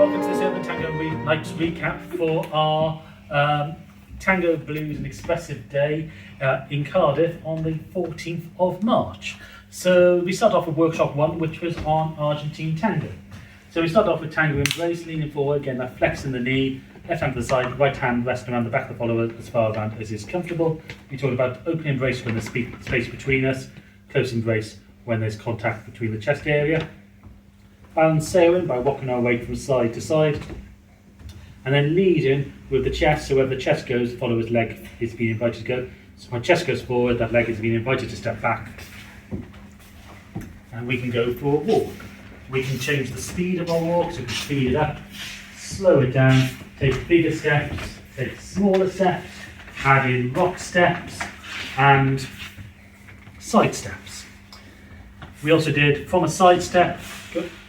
welcome to this Urban Tango Night recap for our Tango Blues and Expressive Day in Cardiff on the 14th of March. So we start off with workshop 1, which was on Argentine Tango. So we start off with Tango Embrace, leaning forward, again that flex in the knee, left hand to the side, right hand resting around the back of the follower as far around as is comfortable. We talked about open embrace when there's space between us, close embrace when there's contact between the chest area. Balancing by walking our weight from side to side, and then leading with the chest, so wherever the chest goes, the follower's leg is being invited to go. So my chest goes forward, that leg is being invited to step back, and we can go for a walk. We can change the speed of our walk, so we can speed it up, slow it down, take bigger steps, take smaller steps, add in rock steps and side steps. We also did from a side step,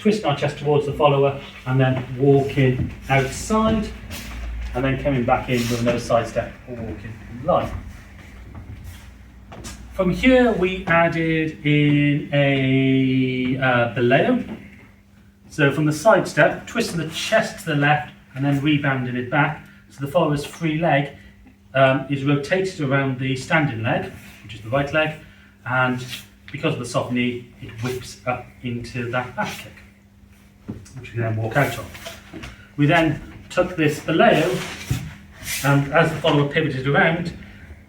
twisting our chest towards the follower and then walking outside and then coming back in with another side step or walking in line. From here we added in a beleo. So from the side step, twisting the chest to the left and then rebounding it back. So the follower's free leg is rotated around the standing leg, which is the right leg, and because of the soft knee, it whips up into that back kick, which we then walk out of. We then took this beleo, and as the follower pivoted around,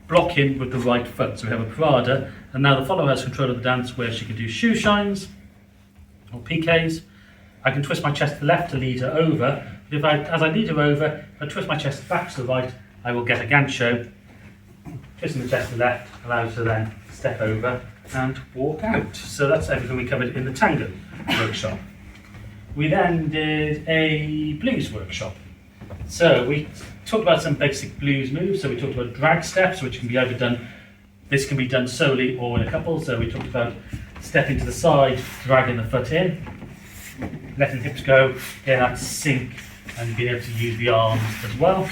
blocking with the right foot. So we have a parada, and now the follower has control of the dance where she can do shoe shines or PKs. I can twist my chest to the left to lead her over, but as I lead her over, if I twist my chest back to the right, I will get a gancho. Twisting the chest to the left allows her then to step over and walk out. So that's everything we covered in the Tango workshop. We then did a blues workshop. So we talked about some basic blues moves. So we talked about drag steps, which can be either done, this can be done solely or in a couple. So we talked about stepping to the side, dragging the foot in, letting the hips go, getting that sink and being able to use the arms as well.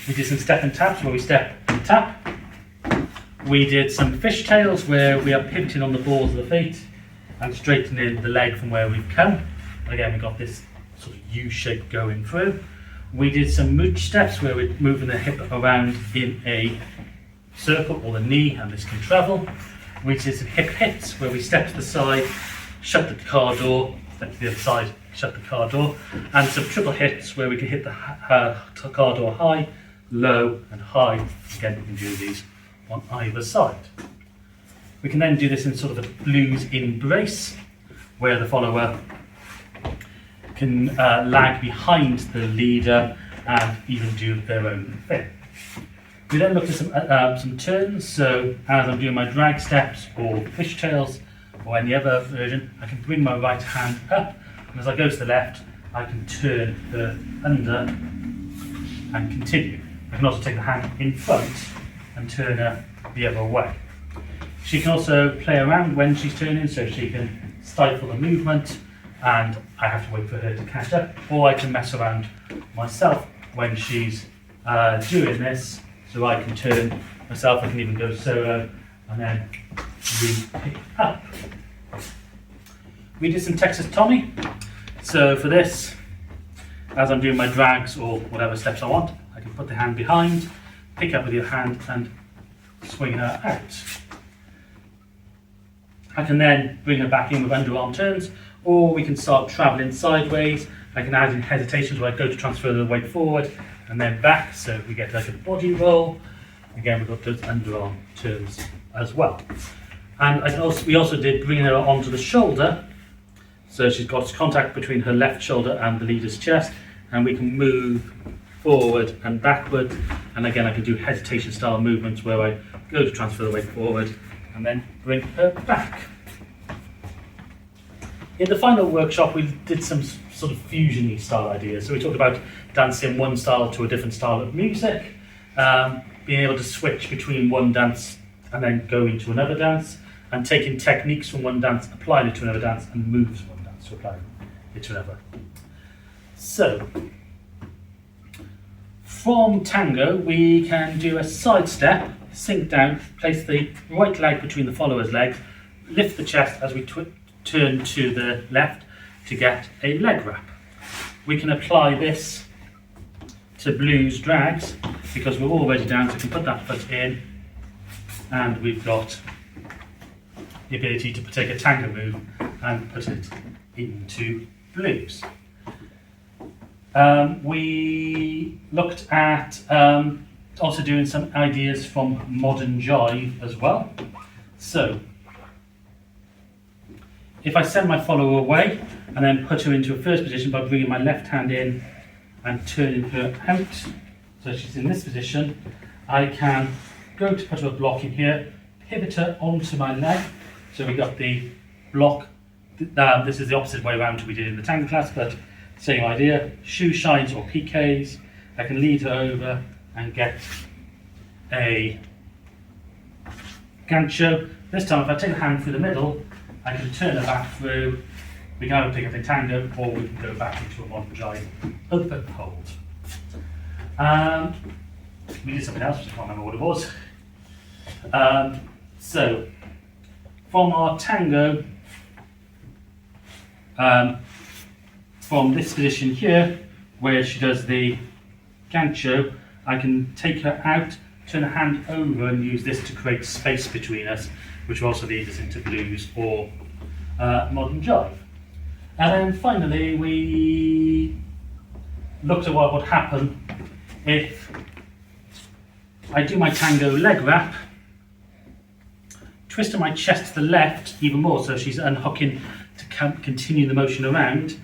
We did some step and taps where we step and tap. We did some fishtails where we are pivoting on the balls of the feet and straightening the leg from where we've come. Again, we got this sort of U shape going through. We did some mooch steps where we're moving the hip around in a circle, or the knee, and this can travel. We did some hip hits where we step to the side, shut the car door, step to the other side, shut the car door, and some triple hits where we can hit the car door high, low, and high. Again, we can do these on either side. We can then do this in sort of a blues embrace, where the follower can lag behind the leader and even do their own thing. We then looked at some turns, so as I'm doing my drag steps or fishtails or any other version, I can bring my right hand up, and as I go to the left, I can turn her under and continue. I can also take the hand in front and turn her the other way. She can also play around when she's turning, so she can stifle the movement and I have to wait for her to catch up, or I can mess around myself when she's doing this, so I can turn myself. I can even go solo and then re-pick up. We did some Texas Tommy. So for this, as I'm doing my drags or whatever steps I want, I can put the hand behind, pick up with your hand and swing her out. I can then bring her back in with underarm turns, or we can start travelling sideways. I can add in hesitations where I go to transfer the weight forward and then back, so we get like a body roll. Again, we've got those underarm turns as well. And we also did bring her onto the shoulder, so she's got contact between her left shoulder and the leader's chest, and we can move forward and backward, and again I can do hesitation style movements where I go to transfer the weight forward and then bring her back. In the final workshop we did some sort of fusion-y style ideas. So we talked about dancing one style to a different style of music, being able to switch between one dance and then go into another dance, and taking techniques from one dance, applying it to another dance, and moves from one dance to apply it to another. So from Tango, we can do a side step, sink down, place the right leg between the follower's legs, lift the chest as we turn to the left to get a leg wrap. we can apply this to Blue's drags because we're already down, so we can put that foot in, and we've got the ability to take a Tango move and put it into Blue's. We looked at also doing some ideas from Modern Jive as well. So, if I send my follower away and then put her into a first position by bringing my left hand in and turning her out, so she's in this position, I can go to put her block in here, pivot her onto my leg. So we got the block, this is the opposite way around to we did in the Tango class, but same idea, shoe shines or PKs. I can lead her over and get a gancho. This time if I take the hand through the middle, I can turn her back through. We can either pick up a Tango or we can go back into a Modern Jive open hold. We did something else, which I can't remember what it was. So, from our Tango, from this position here, where she does the gancho, I can take her out, turn her hand over and use this to create space between us, which will also lead us into Blues or Modern Jive. And then finally, we looked at what would happen if I do my Tango leg wrap, twisting my chest to the left even more, so she's unhooking to continue the motion around,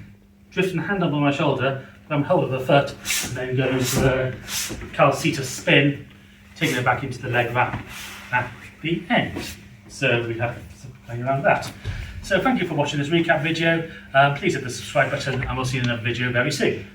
drifting the hand up on my shoulder, grab hold of her foot, and then go into a calcita spin, taking her back into the leg wrap at the end. So we have something around that. So thank you for watching this recap video. Please hit the subscribe button and we'll see you in another video very soon.